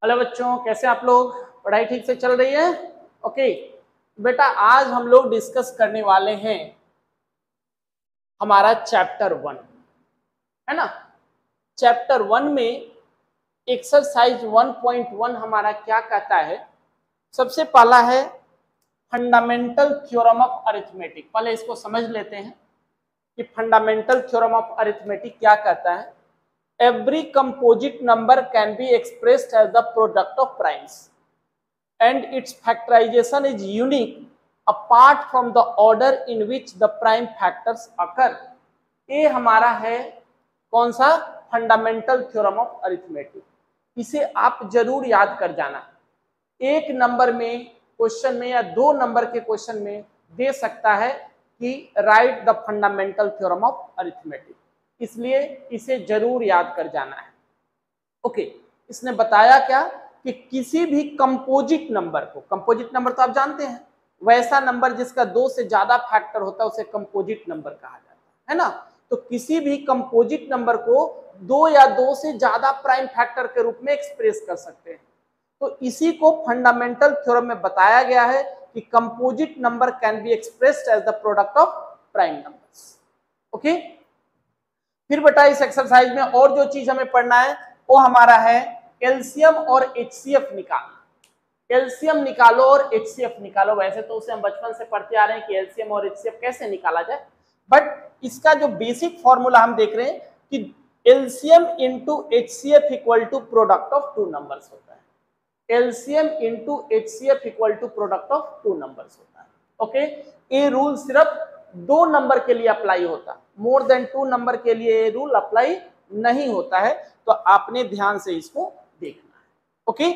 Hello बच्चों, कैसे आप लोग? पढ़ाई ठीक से चल रही है? ओके बेटा, आज हम लोग डिस्कस करने वाले हैं हमारा चैप्टर 1, है ना। चैप्टर 1 में एक्सरसाइज 1.1 हमारा क्या कहता है? सबसे पहला है फंडामेंटल थ्योरम ऑफ अरिथमेटिक। पहले इसको समझ लेते हैं कि फंडामेंटल थ्योरम ऑफ अरिथमेटिक क्या कहता है। Every composite number can be expressed as the product of primes and its factorization is unique apart from the order in which the prime factors occur। ये हमारा है कौन सा? Fundamental theorem of arithmetic. इसे आप जरूर याद कर जाना। एक नंबर में क्वेश्चन में या दो नंबर के क्वेश्चन में दे सकता है कि right the fundamental theorem of arithmetic, इसलिए इसे जरूर याद कर जाना है। ओके, इसने बताया क्या कि किसी भी कंपोजिट नंबर को, कंपोजिट नंबर तो आप जानते हैं, वैसा नंबर जिसका दो से ज्यादा फैक्टर होता है उसे कंपोजिट नंबर कहा जाता है ना। तो किसी भी कंपोजिट नंबर को दो या दो से ज्यादा प्राइम फैक्टर के रूप में एक्सप्रेस कर सकते हैं। तो इसी को फंडामेंटल थ्योरम में बताया गया है कि composite number can be expressed as the product of prime numbers. Okay, फिर बेटा इस एक्सरसाइज में और जो चीज हमें पढ़ना है वो हमारा है एलसीएम और एचसीएफ निकालना। एलसीएम निकालो और एचसीएफ निकालो। वैसे तो उसे हम बचपन से पढ़ते आ रहे हैं कि एलसीएम और एचसीएफ कैसे निकाला जाए, बट इसका जो बेसिक फॉर्मूला हम देख रहे हैं कि LCM into HCF equal to product of two numbers होता है। LCM into HCF equal to product of two numbers होता है। ओके, ये रूल सिर्फ दो नंबर के लिए अप्लाई होता है, मोर देन टू नंबर के लिए ये रूल अप्लाई नहीं होता है। तो आपने ध्यान से इसको देखना है। ओके,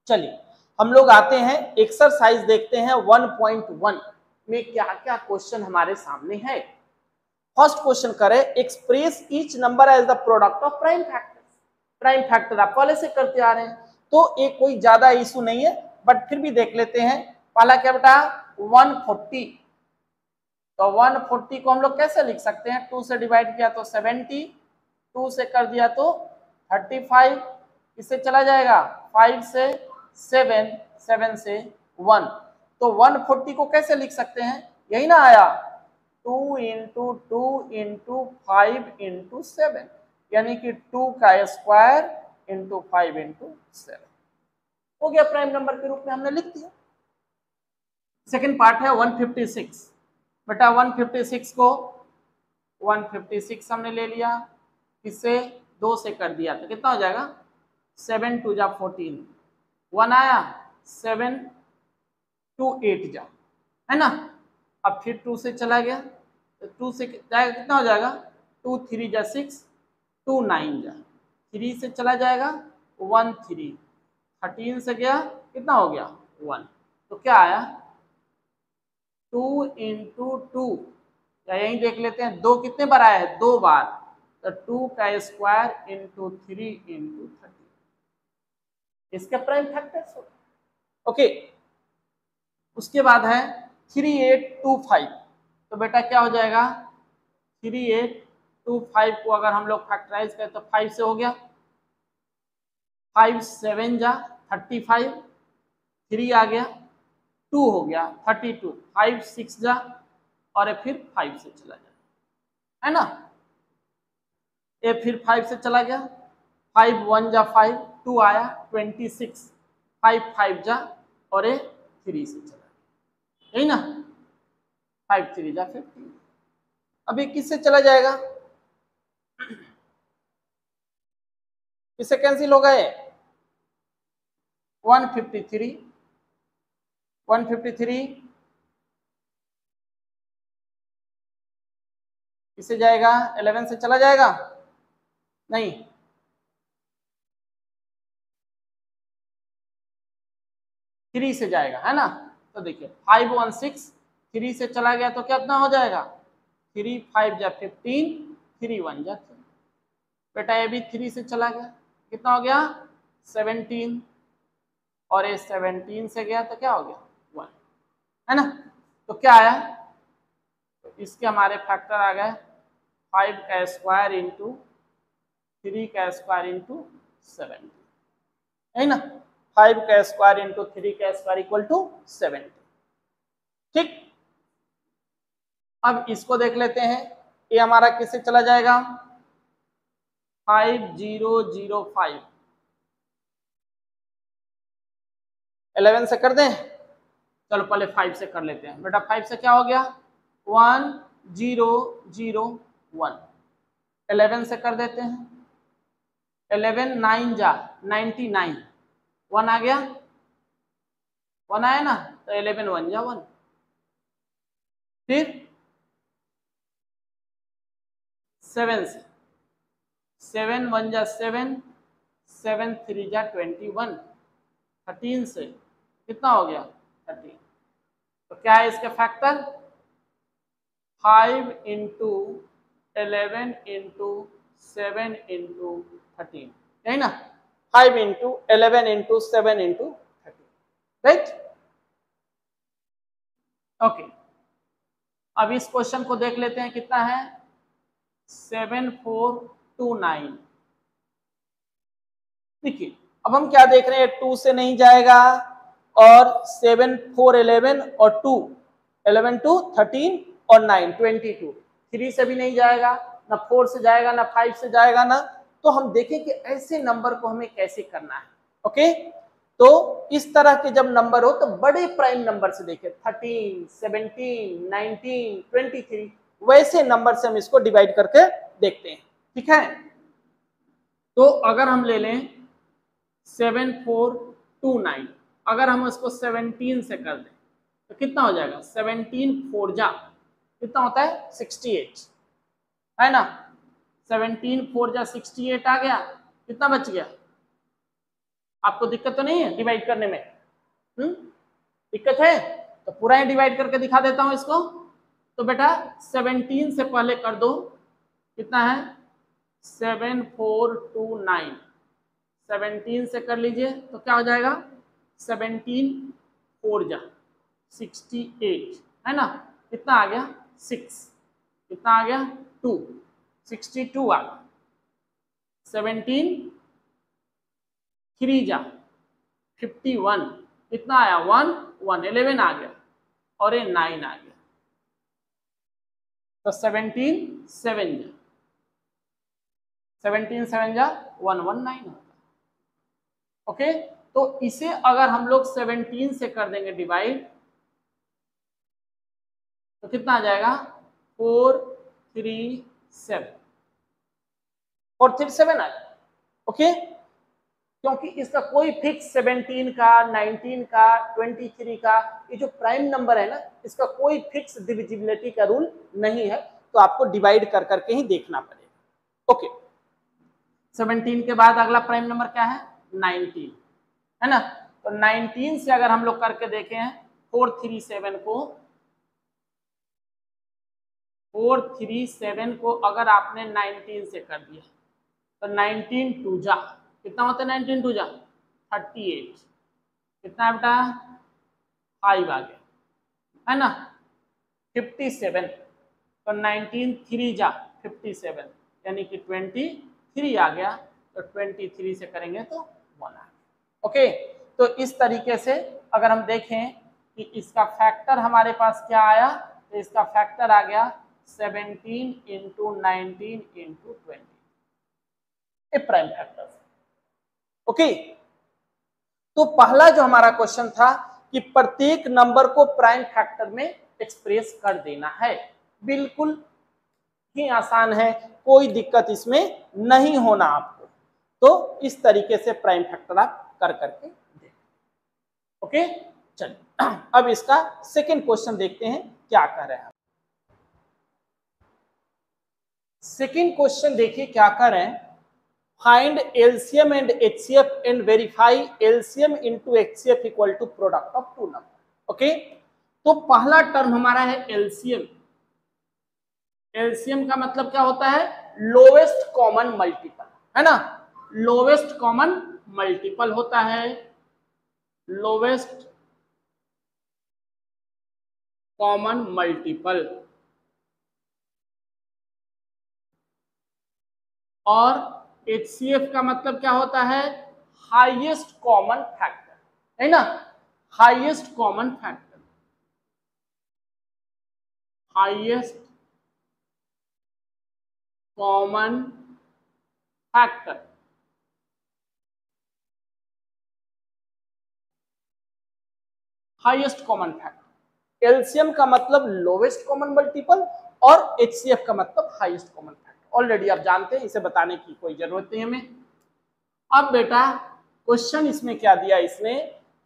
चलिए हम लोग आते हैं एक्सरसाइज देखते हैं 1.1 में क्या क्या क्वेश्चन हमारे सामने है। फर्स्ट क्वेश्चन करें, express each number as the product of prime factor. Prime factor आप पहले से करते आ रहे हैं तो एक कोई ज्यादा इशू नहीं है, बट फिर भी देख लेते हैं। पहला क्या बेटा? 140। तो 140 को हम लोग कैसे लिख सकते हैं? 2 से डिवाइड किया तो 70, 2 से कर दिया तो 35, इससे चला जाएगा 5 से 7, 7 से 1। तो 140 को कैसे लिख सकते हैं? यही ना आया, 2 इंटू 2 इंटू 5 इंटू 7, यानी कि 2 का स्क्वायर इंटू 5 इंटू 7 हो गया। प्राइम नंबर के रूप में हमने लिख दिया। सेकेंड पार्ट है 156। बेटा 156 को 156 हमने ले लिया, इससे 2 से कर दिया तो कितना हो जाएगा? 7 2 जा 14, 1 आया, 7 2 8 जा, है ना। अब फिर 2 से चला गया तो 2 से जाएगा, कितना हो जाएगा? 2 3 जा 6, 2 9 जा, 3 से चला जाएगा 1 3, 13 से गया, कितना हो गया? 1। तो क्या आया? 2 इंटू 2, या यही देख लेते हैं, 2 कितने बार आया है? 2 बार। तो 2 का स्क्वायर इंटू 3 इंटू 30, इसके प्राइम फैक्टर्स हो। ओके, उसके बाद है 3825। तो बेटा क्या हो जाएगा? 3825 को अगर हम लोग फैक्टराइज करें तो 5 से हो गया, 5 7 जा 35, 3 आ गया, 2 हो गया 32, 5 6 जा और फिर 5 से चला जाए, है ना। ये फिर 5 से चला गया, 5 1 जा 5, 2 आया 26, 5 5 जा और ये 3 से चला गया, यही ना। 5 3 जा 15। अभी किससे चला जाएगा? किससे कैंसिल हो गए? 153, 153 किससे जाएगा? 11 से चला जाएगा? नहीं, 3 से जाएगा, है ना। तो देखिए 516, 3 से चला गया तो कितना हो जाएगा? 3 5 जा 15, 3 1 जा 3। बेटा ये भी 3 से चला गया, कितना हो गया? 17, और ये 17 से गया तो क्या हो गया? 1, है ना। तो क्या आया? तो इसके हमारे फैक्टर आ गए 5 का स्क्वायर इंटू 3 का स्क्वायर इंटू 17। है ना, 5 का स्क्वायर इंटू 3 का स्क्वायर इक्वल टू 70। ठीक, अब इसको देख लेते हैं, ये हमारा किससे चला जाएगा, 5005, 11 से कर दें, चलो पहले 5 से कर लेते हैं बेटा। 5 से क्या हो गया, 1001, 11 से कर देते हैं, 11 9 जा 99, 1 आ गया, 1 आया ना, तो 11 1 जा 1, फिर 7 से, 7 1 जा 7, 7 3 जा 21, 13 से कितना हो गया 13, तो क्या है इसके फैक्टर, 5 इंटू 11 इंटू 7 इंटू 13, यही ना, 5 into 11 into 7 into 13, right. Okay, अब इस क्वेश्चन को देख लेते हैं, कितना है 7429। देखिए अब हम क्या देख रहे हैं, 2 से नहीं जाएगा, और 7 4 11 और 2 11 2 13 और 9 22, 3 से भी नहीं जाएगा, ना 4 से जाएगा, ना 5 से जाएगा ना, तो हम देखें कि ऐसे नंबर को हमें कैसे करना है। ओके, तो इस तरह के जब नंबर हो तो बड़े प्राइम नंबर से देखें, 13 17 19 23, वैसे नंबर से हम इसको डिवाइड करके देखते हैं। ठीक है, तो अगर हम ले लें 7429, अगर हम उसको 17 से कर दें तो कितना हो जाएगा, 17 4 जा कितना होता है 68, है ना, 17 4 जा 68 आ गया, कितना बच गया, आपको दिक्कत तो नहीं है डिवाइड करने में, दिक्कत है तो पूरा ही डिवाइड करके दिखा देता हूं इसको। तो बेटा 17 से पहले कर दो, कितना है 7429, 17 से कर लीजिए तो क्या हो जाएगा, 17 4 जा 68, है ना, कितना आ गया 6, कितना आ गया 2, 62 आ गया, 17 3 जा 51, कितना आया 1 1, 11 आ गया, और ये 9 आ गया, तो 17 7 जा 17 7 जा 119 होता है। ओके, तो इसे अगर हम लोग 17 से कर देंगे डिवाइड तो कितना आ जाएगा 437, 437 आ जाएगा। ओके, क्योंकि इसका कोई फिक्स 17 का 19 का 23 का, ये जो प्राइम नंबर है ना, इसका कोई फिक्स डिविजिबिलिटी का रूल नहीं है, तो आपको डिवाइड कर करके ही देखना पड़ेगा। ओके, 17 के बाद अगला प्राइम नंबर क्या है 19, है ना, तो 19 से अगर हम लोग करके देखें 437 को अगर आपने 19 से कर दिया तो 19 2 जा कितना होता है, 19 2 जा 38, कितना है बेटा 5 आ गया, है ना, 57, तो 19 3 जा 57, यानी कि 23 आ गया, तो 23 से करेंगे तो 1 आ गया। ओके, तो इस तरीके से अगर हम देखें कि इसका फैक्टर हमारे पास क्या आया, तो इसका फैक्टर आ गया 17 इंटू 19 इंटू 20, ए प्राइम फैक्टर। ओके, तो पहला जो हमारा क्वेश्चन था कि प्रत्येक नंबर को प्राइम फैक्टर में एक्सप्रेस कर देना है, बिल्कुल ही आसान है, कोई दिक्कत इसमें नहीं होना आपको, तो इस तरीके से प्राइम फैक्टर आप कर करके देखें। ओके, चलिए अब इसका सेकंड क्वेश्चन देखते हैं क्या कर रहे हैं। सेकंड क्वेश्चन देखिए क्या कर रहे हैं, find LCM and HCF and verify LCM into HCF equal to product of two number. Okay, तो पहला टर्म हमारा है एलसीएम। एलसीएम का मतलब क्या होता है, लोवेस्ट कॉमन मल्टीपल, है ना, लोवेस्ट कॉमन मल्टीपल होता है, लोवेस्ट कॉमन मल्टीपल, और HCF का मतलब क्या होता है, हाईएस्ट कॉमन फैक्टर, है ना, highest common factor, highest common factor, highest common factor. LCM का मतलब लोवेस्ट कॉमन मल्टीपल और एचसीएफ का मतलब हाईएस्ट कॉमन फैक्टर। ऑलरेडी आप जानते हैं, इसे बताने की कोई जरूरत नहीं हमें। अब बेटा क्वेश्चन इसमें क्या दिया इसने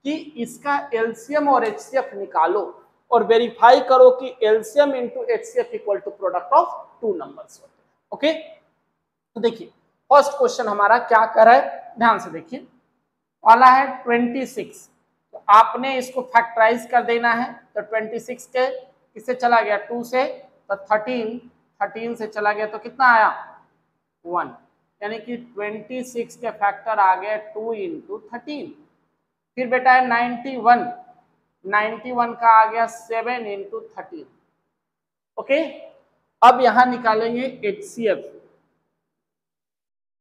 कि इसका एलसीएम और एचसीएफ निकालो और वेरीफाई करो कि LCM into HCF equal to product of two numbers होते हैं। ओके, तो देखिए फर्स्ट क्वेश्चन हमारा क्या कर रहा है, ध्यान से देखिए। वाला है 26, तो आपने इसको फैक्टराइज कर देना है। तो 26 के किससे चला गया, 2 से, तो 13 से चला गया तो कितना आया, 1, यानी कि 26 के फैक्टर आ गए 2 इंटू 13। फिर बेटा है 91 का आ गया 7 इंटू 13। ओके, अब यहां निकालेंगे एचसीएफ।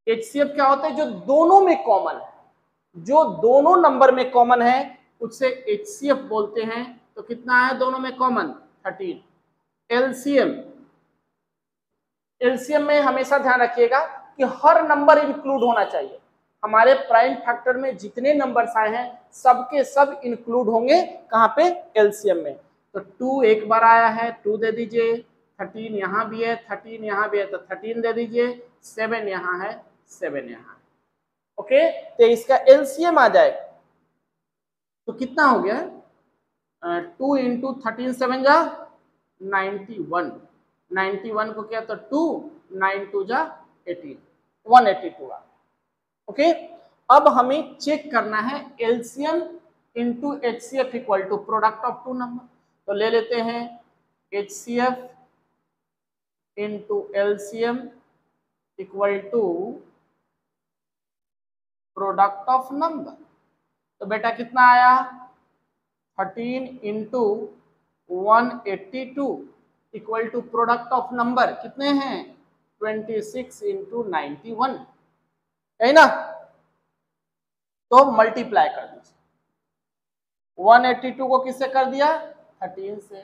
एचसीएफ क्या होता है, जो दोनों में कॉमन है, जो दोनों नंबर में कॉमन है उससे एचसीएफ बोलते हैं। तो कितना है दोनों में कॉमन, 13। एलसीएम में हमेशा ध्यान रखिएगा कि हर नंबर इंक्लूड होना चाहिए। हमारे प्राइम फैक्टर में जितने नंबर्स आए हैं सबके सब इंक्लूड होंगे कहाँ पे, एलसीएम में। तो 2 एक बार आया है, 2 दे दीजिए, 13 यहाँ भी है, 13 यहाँ भी है तो 13 दे दीजिए, 7 यहाँ है, 7 यहाँ है। ओके, तो इसका एलसीएम आ जाएगा तो कितना हो गया, 2 इंटू 13 7 जा 91, 91 को क्या तो 2, 9 2 जा 18, 182 आ। ओके, अब हमें चेक करना है LCM into HCF equal to product of two number. तो ले लेते हैं HCF into LCM equal to product of number. तो बेटा कितना आया, 13 into 182 equal to product of number कितने हैं, 26 इंटू 91, है ना। तो मल्टीप्लाई कर दीजिए, 182 को किससे कर दिया, 13 से,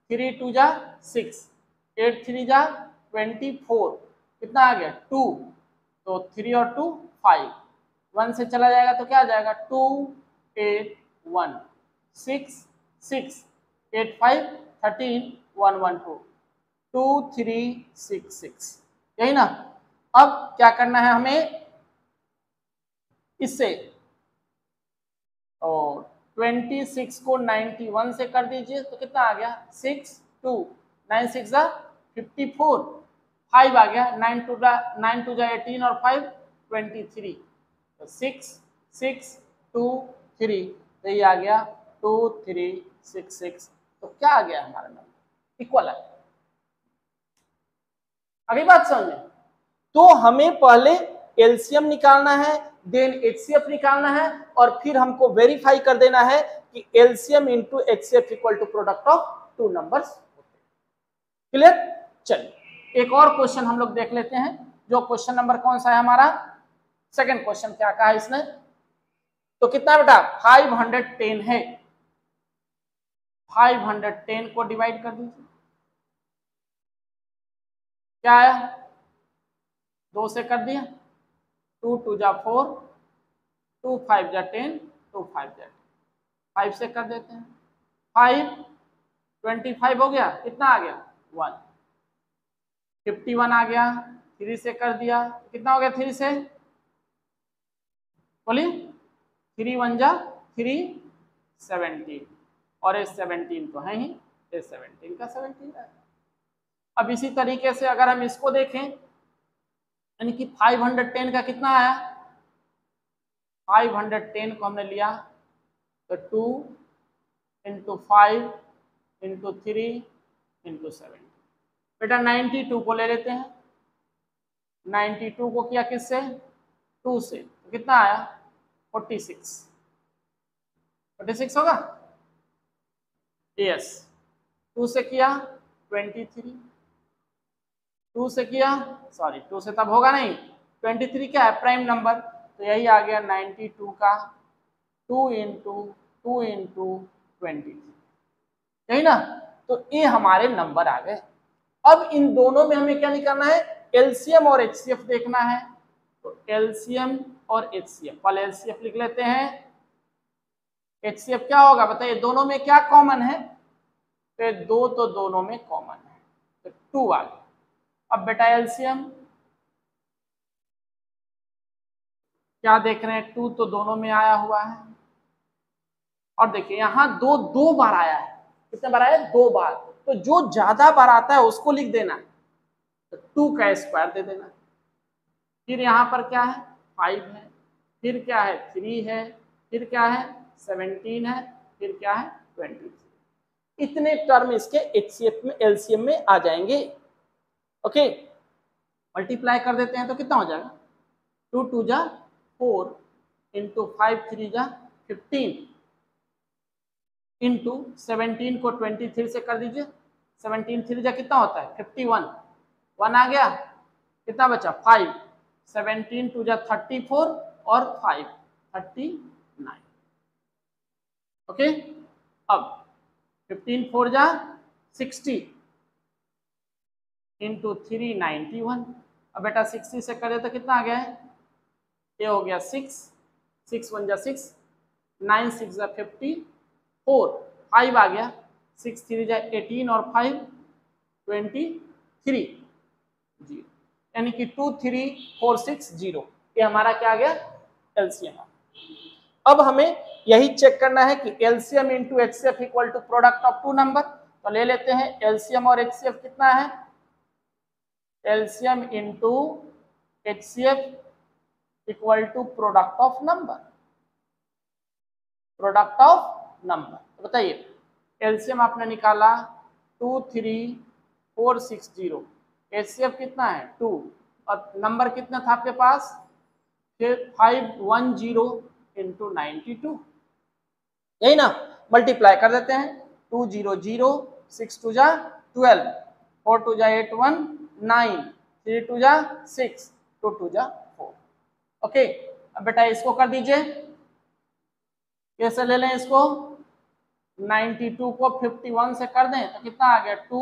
3 2 जा 6, 8 3 जा 24, कितना आ गया 2, तो 3 और 2 5, 1 से चला जाएगा तो क्या आ जाएगा 2 8 1 6 6 8 5 13 1 1 2 2 3 6 6, यही ना। अब क्या करना है हमें, इससे और 26 को 91 से कर दीजिए तो कितना आ गया 6 2 9 6 जा 54, 5 आ गया, 9 2 जा 18 और 5 23, तो 6 6 2 3, तो ये आ गया 2 3 6 6। तो क्या आ गया हमारा नंबर, इक्वल आ गया। अगली बात समझ में, तो हमें पहले एलसीएम निकालना है, देन एचसीएफ निकालना है और फिर हमको वेरीफाई कर देना है कि LCM into HCF equal to product of two numbers. Clear, चलिए एक और क्वेश्चन हम लोग देख लेते हैं। जो क्वेश्चन नंबर कौन सा है हमारा, सेकंड क्वेश्चन क्या कहा इसने, तो कितना बेटा 510 है, 510 को डिवाइड कर दीजिए, क्या आया 2 से कर दिया, 2 2 जा 4, 2 5 जा 10, 2 5 जा 5 से कर देते हैं, 5 25 हो गया, कितना आ गया 1, 51 आ गया, 3 से कर दिया, कितना हो गया 3 से, बोलिए 3 1 जा 3 17, और ये 17 तो है ही, ये 17 का 17 है। अब इसी तरीके से अगर हम इसको देखें, यानी कि 510 का कितना आया, 510 को हमने लिया तो 2 इंटू 5 इंटू 3 इंटू 7, बेटा 92 को ले लेते हैं, 92 को किया किससे 2 से, तो कितना आया 46 होगा, यस। 2 से किया 23, 2 से किया, सॉरी 2 से तब होगा नहीं, 23 क्या है प्राइम नंबर, तो यही आ गया 92 का 2 इंटू 23, यही ना। तो ये हमारे नंबर आ गए। अब इन दोनों में हमें क्या निकालना है, एलसीएम और एचसीएफ देखना है। तो एलसीएम और एचसीएफ, पहले एलसीएफ लिख लेते हैं। एचसीएफ क्या होगा बताइए, दोनों में क्या कॉमन है, तो 2 तो दोनों में कॉमन है, तो 2 आ गया। अब बेटा एलसीएम क्या देख रहे हैं, 2 तो दोनों में आया हुआ है, और देखिए यहाँ 2 बार आया है, कितने बार आया है, 2 बार। तो जो ज्यादा बार आता है उसको लिख देना, तो 2 का स्क्वायर दे देना। फिर यहाँ पर क्या है, 5 है, फिर क्या है, 3 है, फिर क्या है, 17 है, फिर क्या है, 23। इतने टर्म इसके एचसीएफ में, एलसीएम में आ जाएंगे। ओके, मल्टीप्लाई कर देते हैं तो कितना हो जाएगा, 2 2 जा 4 इंटू 5 3 जा 15 इंटू 17 को 23 से कर दीजिए, 17 3 जा कितना होता है, 51, 1 आ गया, कितना बचा 5, 17 2 जा 34 और 5 39। ओके, अब 15 4 जा 60 इंटू 3 91। अब बेटा 60 से करे तो कितना आ गया है, ये हो गया 6 6 1 जा 6, 9 6 जा 54, 5 आ गया, 6 3 जा 18 और 5 23 जी, यानी कि 2 3 4 6 0, ये हमारा क्या आ गया, एलसीएम। अब हमें यही चेक करना है कि LCM into HCF equal to product of 2 number. तो ले लेते हैं एलसीएम और एचसीएफ कितना है, LCM into HCF equal to product of number, product of number. बताइए एलसीएम आपने निकाला 2 3 4 6 0, एचसीएफ कितना है 2, और नंबर कितना था आपके पास, फिर 510 इंटू 92, यही ना। मल्टीप्लाई कर देते हैं, 2 0 0, 6 2 जा 12, 4 2 जा 8 1 9, 3 2 जा 6, 2 2 जा 4। ओके, अब बेटा इसको कर दीजिए, कैसे ले लें इसको, 92 को 51 से कर दें तो कितना आ गया 2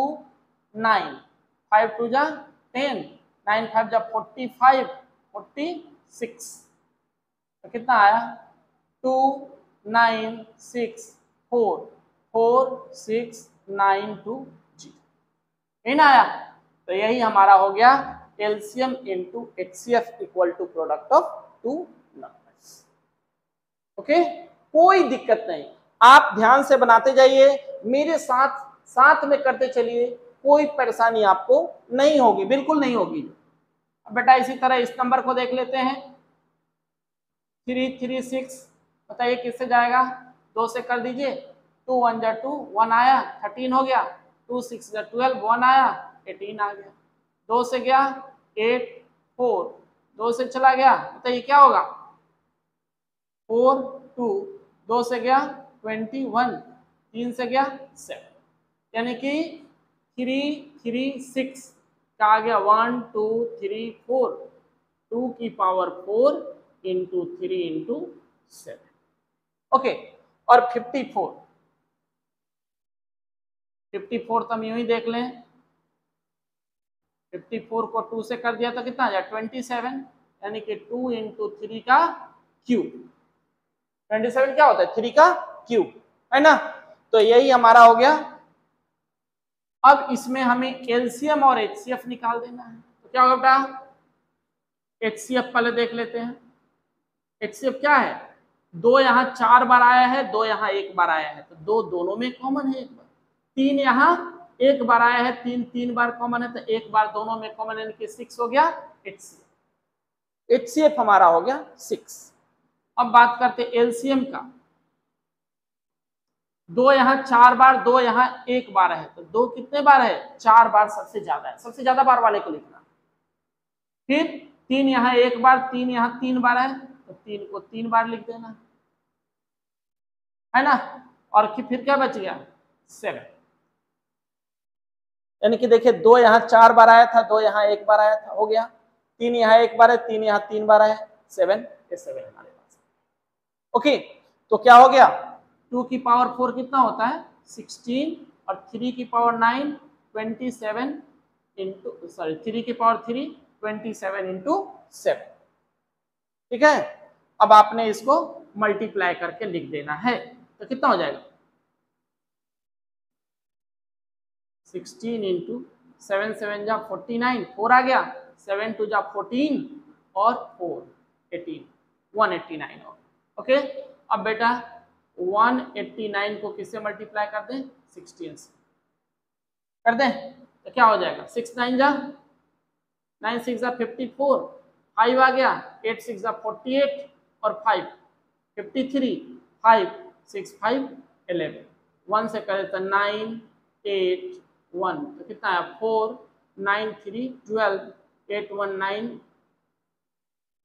9, 5 2 जा 10, 9 5 जा 45 46, तो कितना आया 2 9 6 4 4 6 9 2 0, यही ना आया। तो यही हमारा हो गया LCM into HCF equal to product of 2 numbers. Okay, कोई दिक्कत नहीं, आप ध्यान से बनाते जाइए, मेरे साथ साथ में करते चलिए, कोई परेशानी आपको नहीं होगी, बिल्कुल नहीं होगी। अब बेटा इसी तरह इस नंबर को देख लेते हैं, 336, बताइए किससे जाएगा, 2 से कर दीजिए, 2 1 जा 2, 1 आया 13 हो गया, 2 6 जा 12, 1 आया 18 आ गया, 2 से गया 8 4, 2 से चला गया, बताइए क्या होगा 4 2, 2 से गया 21, 3 से गया 7, यानी कि 336 का आ गया 1 2 3 4, 2 की पावर 4 इंटू 3 इंटू 7। ओके, और 54 तो हम यूं ही देख लें, 54 को 2 से कर दिया तो कितना आ जाए 27, यानी कि 2 इंटू 3 का क्यूब, 27 क्या होता है 3 का क्यूब, है ना। तो यही हमारा हो गया। अब इसमें हमें एलसीएम और एचसीएफ निकाल देना है, तो क्या होगा बेटा, एचसीएफ पहले देख लेते हैं। एचसीएफ क्या है, 2 यहाँ 4 बार आया है, 2 यहाँ 1 बार आया है, तो 2 दोनों में कॉमन है, 1 बार 3 यहाँ 1 बार आया है, 3 3 बार कॉमन है, तो 1 बार दोनों में कॉमन, यानी कि 6 हो गया एचसीएफ। एचसीएफ हमारा हो गया 6। अब बात करते एलसीएम का, 2 यहाँ 4 बार, 2 यहाँ 1 बार है, तो 2 कितने बार है 4 बार, सबसे ज्यादा है, सबसे ज्यादा बार वाले को लिखना। फिर 3 यहाँ 1 बार, 3 यहाँ 3 बार है, तो 3 को 3 बार लिख देना, है ना। और फिर क्या बच गया 7, यानी कि देखिए 2 यहाँ 4 बार आया था, 2 यहाँ 1 बार आया था, हो गया। 3 यहाँ 1 बार है, 3 यहाँ 3 बार आया, 7, ये 7 हमारे पास। ओके, तो क्या हो गया, 2 की पावर 4 कितना होता है 16 और 3 की पावर 9 27 इंटू, सॉरी 3 की पावर 3 27 इंटू 7। ठीक है, अब आपने इसको मल्टीप्लाई करके लिख देना है, तो कितना हो जाएगा 16 इंटू 7 7 जा 49, 4 आ गया, 7 2 जा 14 और 4 18, 189 हो। ओके, अब बेटा 189 को किससे मल्टीप्लाई कर दें 16 से कर दें, तो क्या हो जाएगा 6 9 जा 9 6 जा 54, 5 आ गया, 8 6 जा 48 और 5 53, 5 6 5 11, 1 से करे तो 9 8 1, तो कितना है 4 9 3 12, 8 1 9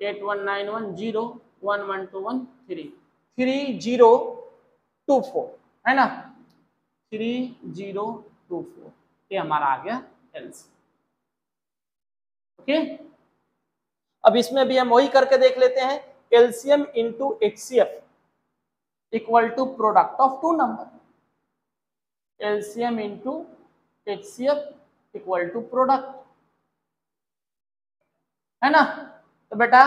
8 1 9 1 0 1 1 2 1 3 3 0 2 4 है ना, 3 0 2 4, ये हमारा आ गया एलसीएम। ओके, अब इसमें भी हम वही करके देख लेते हैं, LCM into HCF equal to product of two number, LCM into HCF equal to product, है ना। तो बेटा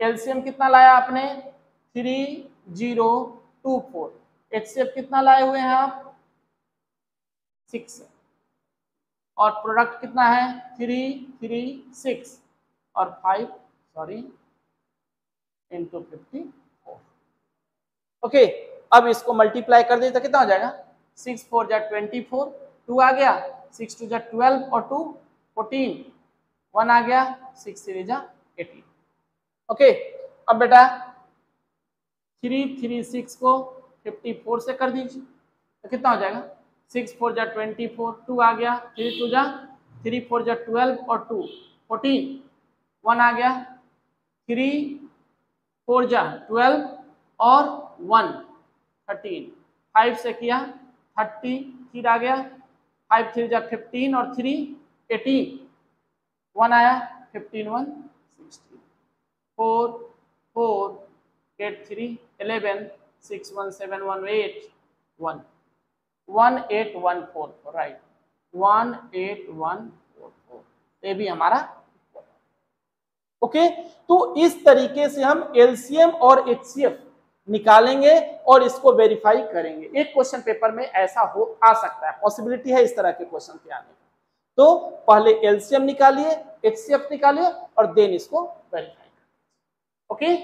एलसीएम कितना लाया आपने 3024, एचसीएफ कितना लाए हुए हैं आप 6, और प्रोडक्ट कितना है 336 और 5 सॉरी इंटू 54। ओके, अब इसको मल्टीप्लाई कर दे तो कितना हो जाएगा 6 4 जा 24, 2 आ गया, 6 2 जा 12 और 2 14, 1 आ गया, 6 3 जा 18। ओके, अब बेटा 336 को 54 से कर दीजिए तो कितना हो जाएगा 6 4 जा 24, 2 आ गया, 3 2 जा 3 4 जा 12 और 2 14, 1 आ गया, 3 4 जा 12 और 1 13, 5 से किया 30, फिर आ गया 5 3 जा 15 और 3 18, 1 आया 15 1 16, 4 4 8 3 11 6 1 7 1 8 1 18144, राइट 18144, ये भी हमारा। ओके, तो इस तरीके से हम एलसीएम और एचसीएफ निकालेंगे और इसको वेरीफाई करेंगे। एक क्वेश्चन पेपर में ऐसा हो आ सकता है, पॉसिबिलिटी है इस तरह के क्वेश्चन के आने की। तो पहले एलसीएम निकालिए, एचसीएफ निकालिए और देन इसको वेरीफाई करिए। ओके,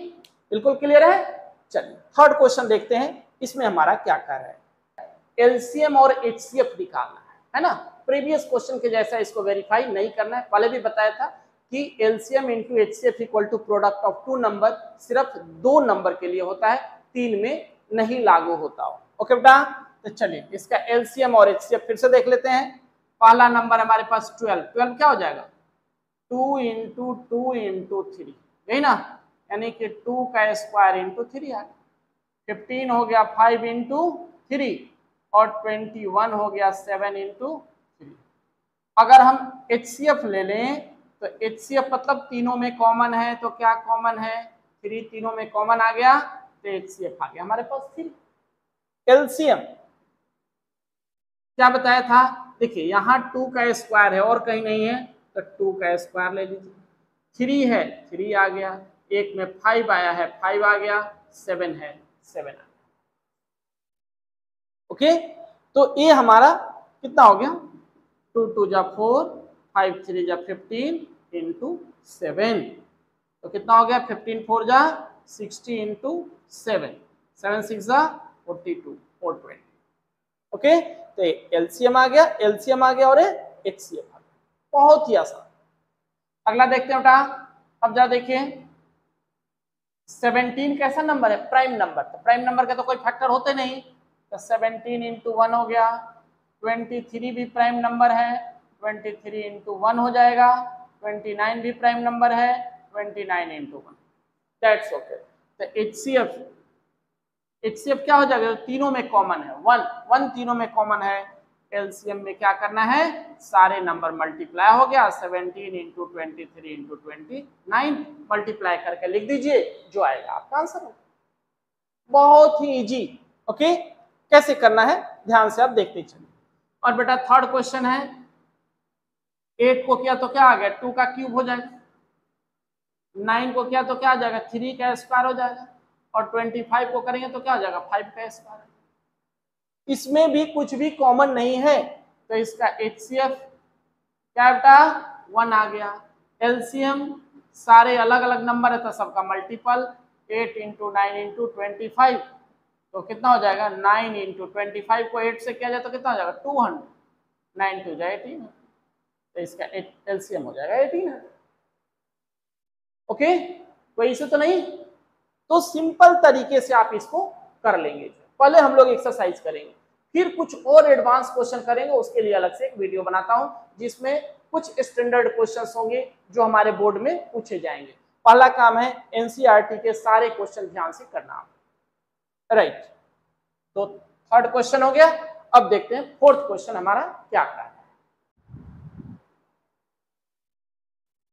बिल्कुल क्लियर है। चलिए थर्ड क्वेश्चन देखते हैं, इसमें हमारा क्या कार्य है, एलसीएम और एचसीएफ निकालना है ना। प्रीवियस क्वेश्चन के जैसा इसको वेरीफाई नहीं करना है, पहले भी बताया था कि LCM into HCF equal to product of two number सिर्फ 2 नंबर के लिए होता है, 3 में नहीं लागू होता हो। ओके बेटा, तो चलिए इसका एलसीएम और एचसीएफ फिर से देख लेते हैं। पहला नंबर हमारे पास 12, 12 क्या हो जाएगा 2 इंटू 2 इंटू 3, यही ना, यानी कि 2 का स्क्वायर इंटू 3 आ गया, 15 हो गया 5 इंटू 3 और 21 हो गया 7 इंटू 3। अगर हम एचसीएफ ले लें तो एचसीएफ मतलब तीनों में कॉमन है, तो क्या कॉमन है 3, तीनों में कॉमन आ गया तो एचसीएफ आ गया हमारे पास 3। एलसीएम क्या बताया था, देखिए यहाँ 2 का स्क्वायर है और कहीं नहीं है तो 2 का स्क्वायर ले लीजिए, 3 है 3 आ गया, एक में 5 आया है 5 आ गया, 7 है 7 आ गया। ओके, तो ये हमारा कितना हो गया 2 2 जा 4, 5 3 जा 15 इंटू 7, तो कितना हो गया 15 4 जा 60 इंटू 7, 7 6 जा 42 420। ओके, तो एलसीएम आ गया, एलसीएम आ गया और एचसीएफ आ गया, बहुत ही आसान। अगला देखते हैं बेटा, अब जा देखिए 17 कैसा नंबर है प्राइम नंबर, तो प्राइम नंबर के तो कोई फैक्टर होते नहीं, तो 17 इंटू 1 हो गया, 23 भी प्राइम नंबर है 23 इंटू 1 हो जाएगा, 29 भी प्राइम नंबर है 29 इंटू 1, दैट्स ओके। तो एचसीएफ क्या हो जाएगा, तीनों में कॉमन है 1 1, तीनों में कॉमन है एलसीएम में क्या करना है, सारे नंबर मल्टीप्लाई हो गया, 17 इंटू 23 इंटू 29 मल्टीप्लाई करके लिख दीजिए, जो आएगा आपका आंसर होगा। बहुत ही इजी। ओके, कैसे करना है ध्यान से आप देखते चलिए। और बेटा थर्ड क्वेश्चन है, 8 को किया तो क्या आ गया, 2 का क्यूब हो जाएगा, 9 को किया तो क्या आ जाएगा, 3 का स्क्वायर हो जाएगा, और 25 को करेंगे तो क्या हो जाएगा, 5 का स्क्वायर। इसमें भी कुछ भी कॉमन नहीं है, तो इसका HCF क्या बेटा 1 आ गया। एलसीएम सारे अलग अलग नंबर है तो सबका मल्टीपल, 8 इंटू 9 इंटू 25 तो कितना हो जाएगा, 9 इंटू 25 को 8 से किया जाए तो कितना हो जाएगा, 200, 9 टू जाए 18, तो इसका एलसीएम हो जाएगा 18। ओके, कोई इशू तो नहीं। तो सिंपल तरीके से आप इसको कर लेंगे। पहले हम लोग एक्सरसाइज करेंगे, फिर कुछ और एडवांस क्वेश्चन करेंगे, उसके लिए अलग से एक वीडियो बनाता हूं जिसमें कुछ स्टैंडर्ड क्वेश्चंस होंगे जो हमारे बोर्ड में पूछे जाएंगे। पहला काम है एनसीईआरटी के सारे क्वेश्चन ध्यान से करना, राइट। तो थर्ड क्वेश्चन हो गया। अब देखते हैं फोर्थ क्वेश्चन हमारा क्या है।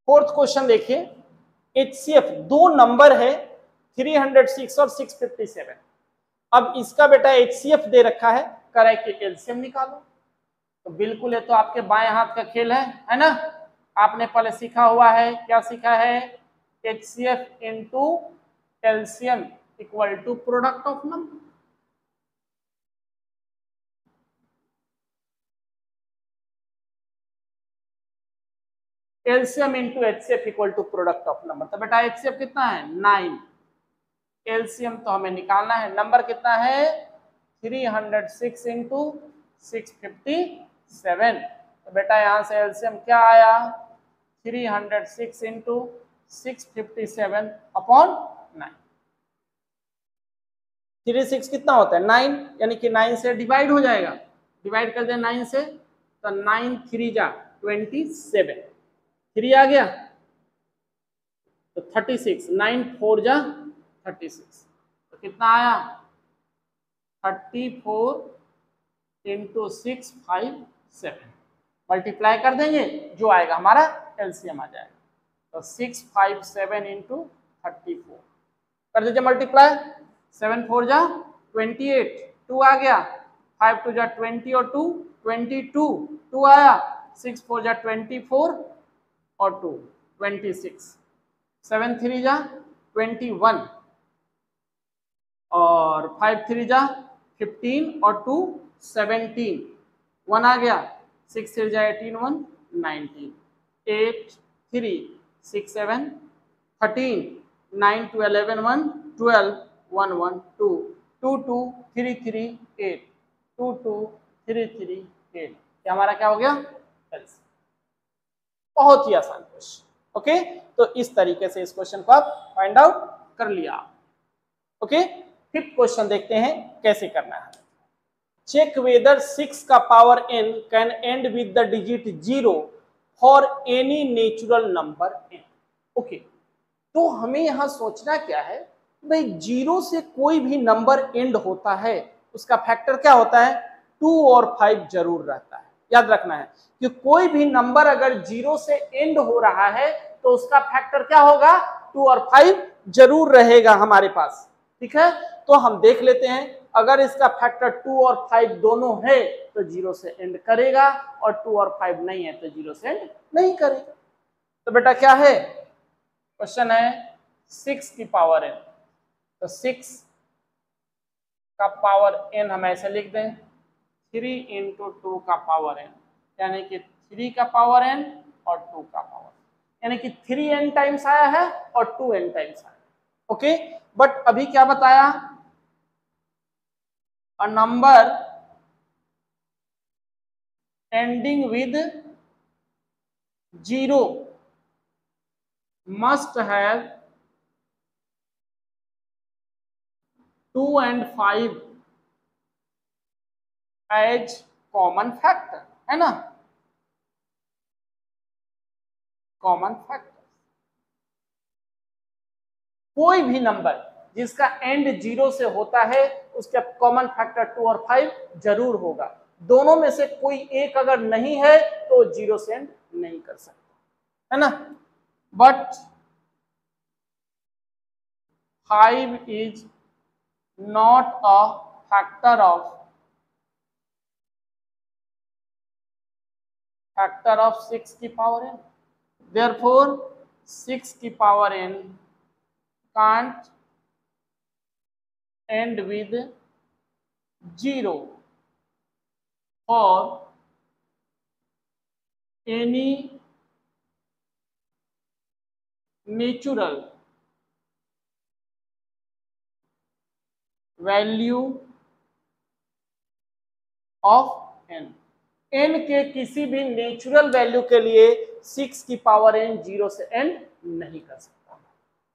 फोर्थ क्वेश्चन देखिए, HCF दो नंबर है 306 और 657। अब इसका बेटा HCF दे रखा है, करे कि एलसीएम निकालो। तो बिल्कुल ये तो आपके बाएं हाथ का खेल है ना। आपने पहले सीखा हुआ है, क्या सीखा है, HCF into LCM equal to product of number. LCM into HCF equal to product of number. तो बेटा HCF कितना है 9, एलसीएम तो हमें निकालना है, नंबर कितना है 306 इंटू 657। तो बेटा यहां से एलसीएम क्या आया 306 इंटू 657 अपॉन 9। 36 कितना होता है 9, यानी कि 9 से डिवाइड हो जाएगा, डिवाइड कर दे 9 से, तो 9 3 जा 27, 3 आ गया तो 36, 9 4 जा 36, तो कितना आया 34 इंटू 657 मल्टीप्लाई कर देंगे, जो आएगा हमारा एलसीएम आ जाएगा। तो 657 इंटू 34 कर दीजिए मल्टीप्लाई, 7 4 जा 28, 2 आ गया, 5 2 जा 20 और 2 22, 2 आया, 6 4 जा 24 और 2 26, 7 3 जा 21 और 5 3 जा 15 और 2 17, 1 आ गया, 6 3 जा 18 1 19, 8 3 6 7 13, 9 2 11 1 12 1 1 2 2 2 3 3 8 2 2 3 3 8। क्या हमारा क्या हो गया, बहुत ही आसान क्वेश्चन। ओके, तो इस तरीके से इस क्वेश्चन को आप फाइंड आउट कर लिया। ओके, फिफ्थ क्वेश्चन देखते हैं कैसे करना है। चेक वेदर 6 का power n can and with the digit 0 for any natural number n। Okay, तो हमें यहां सोचना क्या है, भाई 0 से कोई भी नंबर एंड होता है उसका फैक्टर क्या होता है 2 और 5 जरूर रहता है। याद रखना है कि कोई भी नंबर अगर 0 से एंड हो रहा है तो उसका फैक्टर क्या होगा 2 और 5 जरूर रहेगा हमारे पास। ठीक है, तो हम देख लेते हैं, अगर इसका फैक्टर 2 और 5 दोनों है तो 0 से एंड करेगा, और 2 और 5 नहीं है तो 0 से एंड नहीं करेगा। तो बेटा क्या है, क्वेश्चन है 6 की पावर n, तो 6 का पावर n हम ऐसे लिख दें 3 इंटू 2 का पावर n, यानी कि 3 का पावर n और 2 का पावर, यानी कि 3n टाइम्स आया है और 2n टाइम्स आया। ओके, बट अभी क्या बताया, a number ending with 0 must have 2 and 5 as common factor, है ना, कॉमन फैक्टर। कोई भी नंबर जिसका एंड 0 से होता है उसका कॉमन फैक्टर 2 और 5 जरूर होगा। दोनों में से कोई एक अगर नहीं है तो जीरो से एंड नहीं कर सकता, है ना। But 5 is not a factor of 6 की पावर n, therefore 6 की power n can't end with 0 for any natural value of n। n के किसी भी नेचुरल वैल्यू के लिए 6 की पावर n 0 से एंड नहीं कर सकता।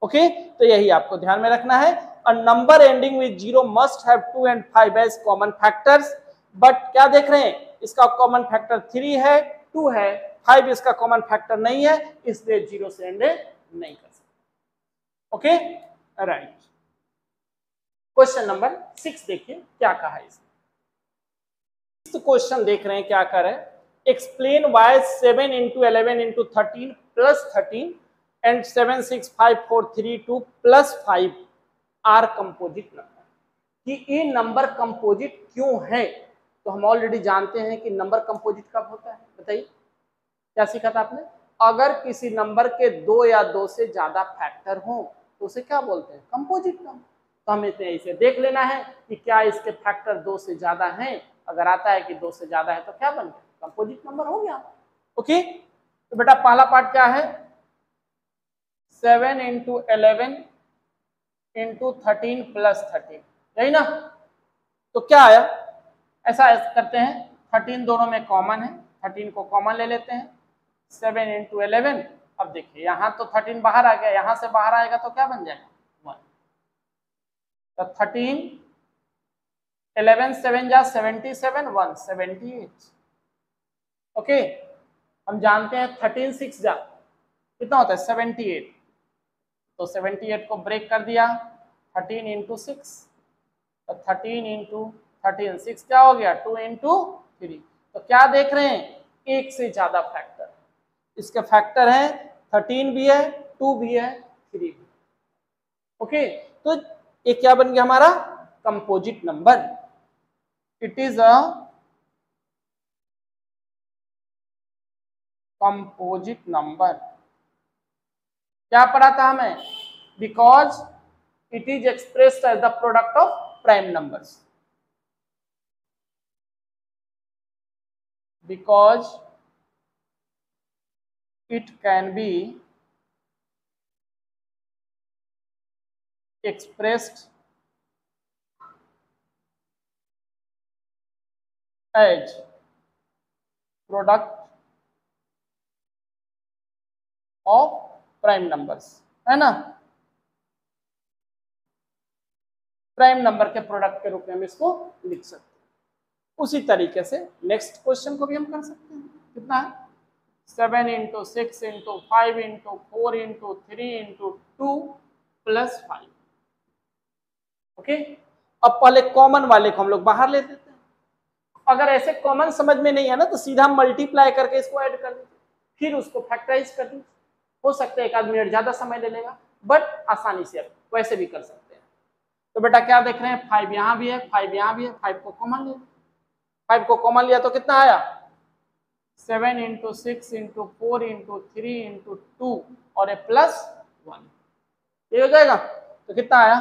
ओके, तो यही आपको ध्यान में रखना है। A number ending with 0 must have 2 and 5 as common factors, but क्या देख रहे हैं, इसका कॉमन फैक्टर 3 है, 2 है, 5 इसका कॉमन फैक्टर नहीं है, इसलिए 0 से एंड नहीं कर सकता। Okay, right. क्वेश्चन नंबर 6 देखिए क्या कहा है इसमें। क्वेश्चन देख रहे हैं क्या कर रहे हैं, explain why 7 into 11 into 13 plus 13 and 7 6 5 4 3 2 plus 5 are composite number, कि ये नंबर कंपोजिट क्यों है। तो हम ऑलरेडी जानते हैं कि नंबर कंपोजिट कब होता है, बताइए क्या सीखा था आपने। अगर किसी नंबर के 2 या 2 से ज्यादा फैक्टर हो तो उसे क्या बोलते हैं, कंपोजिट नंबर। तो हमें इसे देख लेना है कि क्या इसके फैक्टर 2 से ज्यादा हैं, अगर आता है कि 2 से ज्यादा है तो क्या बन गया, कंपोजिट नंबर हो गया। ओके, तो बेटा पहला पार्ट क्या है, 7 into 11 into 13 plus 13, यही ना। तो क्या आया, ऐसा करते हैं, 13 दोनों में कॉमन है, 13 को कॉमन ले लेते हैं, 7 into 11, अब देखिए यहाँ तो 13 बाहर आ गया, यहाँ से बाहर आएगा तो क्या बन जाएगा 1, तो 13 11 7 जा 77 1 78। ओके, हम जानते हैं 13 6 जा कितना होता है 78, तो 78 को ब्रेक कर दिया 13 into 6, तो 13 into 13 6 क्या हो गया 2 into 3। तो क्या देख रहे हैं, एक से ज्यादा फैक्टर, इसके फैक्टर है 13 भी है, 2 भी है, 3 भी। ओके, तो ये क्या बन गया हमारा composite number, it is a composite number. क्या पढ़ा था हमें, because it is expressed as the product of prime numbers, because it can be expressed as product of prime numbers, है ना। प्राइम नंबर के प्रोडक्ट के रूप में हम इसको लिख सकते हैं। उसी तरीके से नेक्स्ट क्वेश्चन को भी हम कर सकते हैं, कितना है 7 into 6 into 5 into 4 into 3 into 2 plus 5। Okay, अब पहले कॉमन वाले को हम लोग बाहर ले देते हैं, अगर ऐसे कॉमन समझ में नहीं है ना तो सीधा हम मल्टीप्लाई करके इसको ऐड कर देते, फिर उसको फैक्टराइज कर दीजिए। हो सकता है 1 मिनट ज्यादा समय ले लेगा, बट आसानी से आप वैसे भी कर सकते हैं। तो बेटा क्या देख रहे हैं, 5 यहाँ भी है, 5 यहाँ भी है, 5 को कॉमन ले, 5 को कॉमन लिया तो कितना आया 7 into 6 into 4 into 3 into 2 और ए प्लस 1, ये हो जाएगा। तो कितना आया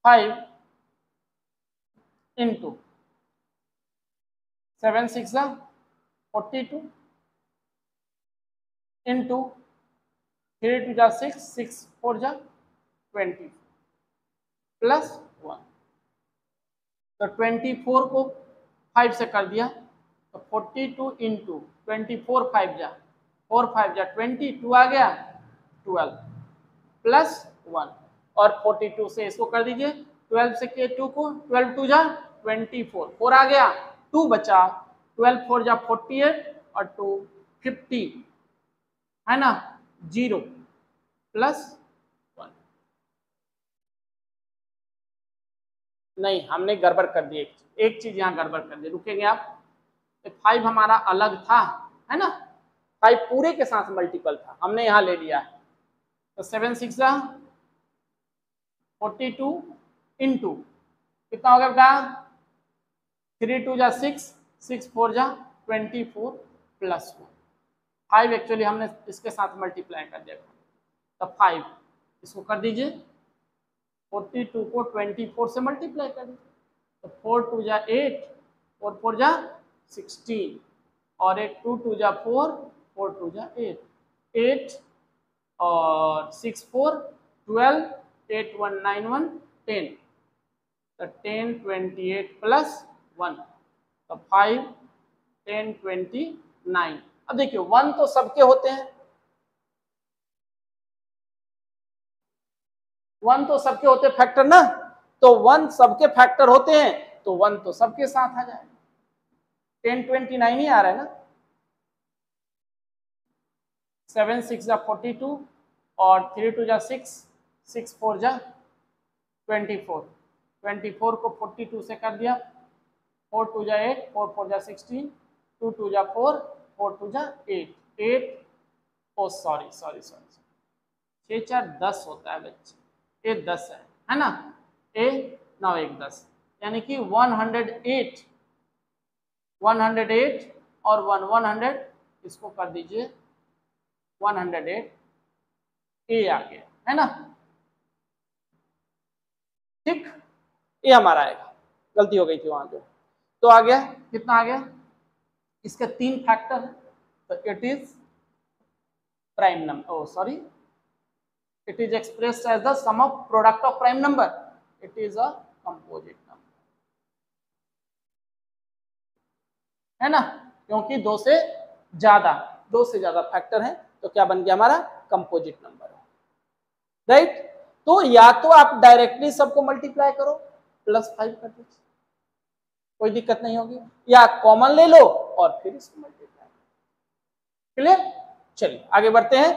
5 into 7 6 42 into 3 2 जा 6 6 4 जा 20 प्लस 1, तो 24 को 5 से कर दिया तो 42 इंटू 24 5 जा 4 5 जा 22 आ गया 12 प्लस 1, और 42 से इसको कर दीजिए 12 से के 2 को 12 2 जा 24 4 आ गया 2 बचा 12 4 जा 48 और 2 50, है ना, 0 प्लस 1। नहीं, हमने गड़बड़ कर दी, एक चीज यहाँ गड़बड़ कर दी, रुकेंगे आप। 5 हमारा अलग था, है ना, 5 पूरे के साथ मल्टीपल था, हमने यहाँ ले लिया है। तो 7 6 42 इंटू कितना हो गया बेटा, 3 2 6, 6 4 24 प्लस 1। 5 एक्चुअली हमने इसके साथ मल्टीप्लाई कर दिया, तब 5 इसको कर दीजिए, 42 को 24 से मल्टीप्लाई कर दीजिए, तो 4 2 8, 4 4 16, और 8 2 2 4, 4 2 8, 8 और 6 4 12, 8 1 9 1 10, तो 10 28 प्लस 1, तो 5 10 29। अब देखिए 1 तो सबके होते हैं, 1 तो सबके होते हैं फैक्टर ना, तो 1 सबके फैक्टर होते हैं, तो 1 तो सबके साथ आ जाएगा, 10 29 ही आ रहा है ना। 7 6 42 और 3 2 6, 6 4 24, 24 को 42 से कर दिया, 4 2 8, 4 4 16, 2 2 4, 4 2 8, 8, ओ सॉरी सॉरी सॉरी 6 4 10 होता है बच्चे, ये 10 है ना, ए 9 1 10, यानी कि 108 और 100, इसको कर दीजिए 108 ए आ गया, है ना, ठीक, ये हमारा आएगा, गलती हो गई थी वहां तो आ गया, कितना आ गया, इसके 3 फैक्टर है, तो it is prime number, oh sorry, it is expressed as the sum of product of prime number, it is a composite number, है ना, क्योंकि दो से ज्यादा फैक्टर है, तो क्या बन गया हमारा कंपोजिट नंबर है, राइट। तो या तो आप डायरेक्टली सबको मल्टीप्लाई करो, +5 कर दीजिए, कोई दिक्कत नहीं होगी, या कॉमन ले लो और फिर इसको मल्टीप्लाई, क्लियर। चलिए आगे बढ़ते हैं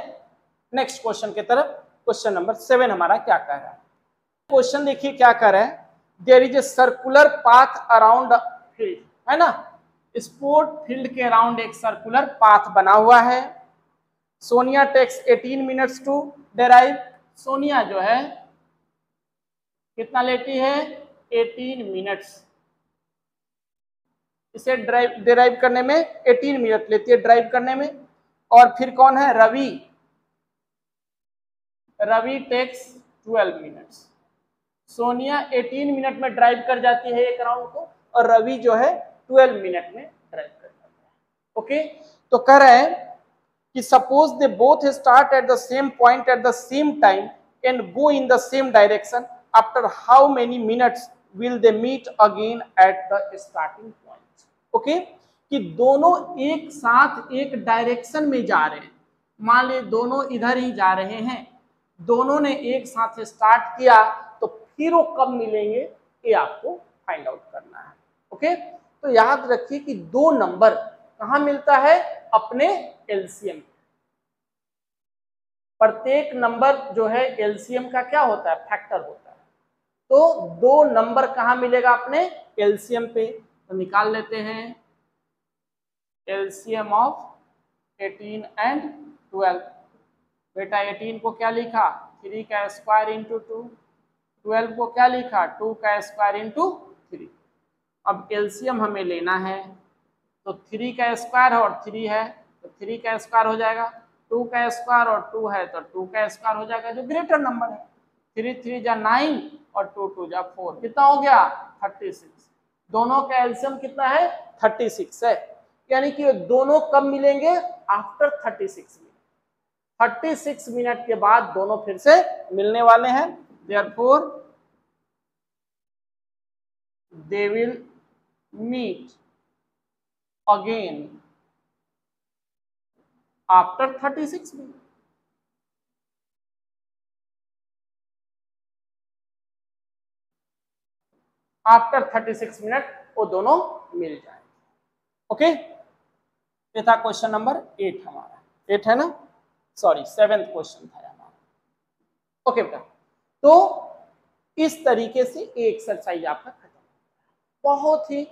नेक्स्ट क्वेश्चन की तरफ। क्वेश्चन नंबर 7 हमारा क्या कह रहा है, क्वेश्चन देखिए क्या कह रहा है, there is a circular path around field, है ना, स्पोर्ट फील्ड के अराउंड एक सर्कुलर पाथ बना हुआ है। Sonia takes 18 minutes to drive, Sonia जो है कितना लेती है, 18 मिनट्स, इसे डेराइव करने में 18 मिनट लेती है ड्राइव करने में। और फिर कौन है, Ravi takes 12 minutes, Sonia 18 minute में ड्राइव कर जाती है एक राउंड को, और रवि जो है 12 मिनट में ड्राइव कर जाता है, ओके। तो कह रहे हैं कि suppose they both start at the same point at the same time and go in the same direction, after how many minutes will they meet again at the starting point, okay. कि दोनों एक साथ एक direction में जा रहे हैं, मान ली दोनों इधर ही जा रहे हैं, दोनों ने एक साथ स्टार्ट किया, तो फिर वो कब मिलेंगे ये आपको फाइंड आउट करना है, ओके। तो याद रखिए कि दो नंबर कहां मिलता है, अपने एलसीएम, प्रत्येक नंबर जो है एलसीएम का क्या होता है, फैक्टर होता है। तो दो नंबर कहां मिलेगा, अपने एलसीएम पे, तो निकाल लेते हैं एलसीएम ऑफ 18 एंड 12। बेटा 18 को क्या लिखा, 3 का स्क्वायर इंटू 2, 12 को क्या लिखा, 2 का स्क्वायर इंटू 3। अब एलसीएम हमें लेना है, तो 3 का स्क्वायर है और 3 है, तो 3 का स्क्वायर हो जाएगा, 2 का स्क्वायर और 2 है तो 2 का स्क्वायर हो जाएगा, जो ग्रेटर नंबर है। 3 3 जा 9 और 2 2 जा 4, कितना हो गया 36। दोनों का एलसीएम कितना है, 36 है, यानी कि दोनों कब मिलेंगे, आफ्टर 36 मिनट, 36 मिनट के बाद दोनों फिर से मिलने वाले हैं। Therefore they will meet again after 36 minute. After 36 minute वो दोनों मिल जाएंगे, ओके। ये था क्वेश्चन नंबर 8 हमारा, 8 है ना, सॉरी 7th क्वेश्चन था हमारा, ओके बेटा। तो इस तरीके से ये एक्सरसाइज आपका खत्म। बहुत ही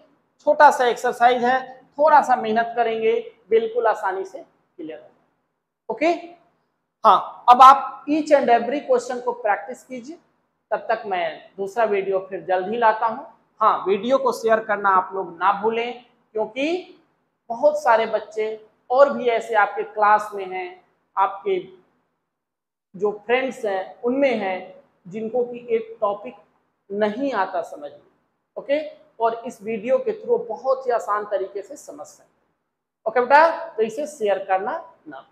छोटा सा एक्सरसाइज है, थोड़ा सा मेहनत करेंगे बिल्कुल आसानी से क्लियर हो जाएगा। ओके, हाँ, अब आप ईच एंड एवरी क्वेश्चन को प्रैक्टिस कीजिए। तब तक मैं दूसरा वीडियो फिर जल्द ही लाता हूँ। हाँ, वीडियो को शेयर करना आप लोग ना भूलें, क्योंकि बहुत सारे बच्चे और भी ऐसे आपके क्लास में हैं, आपके जो फ्रेंड्स हैं उनमें हैं, जिनको कि एक टॉपिक नहीं आता समझ में। ओके, और इस वीडियो के थ्रू बहुत ही आसान तरीके से समझ सकते हैं। ओके बेटा, तो इसे शेयर करना ना।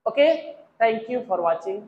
Okay, thank you for watching.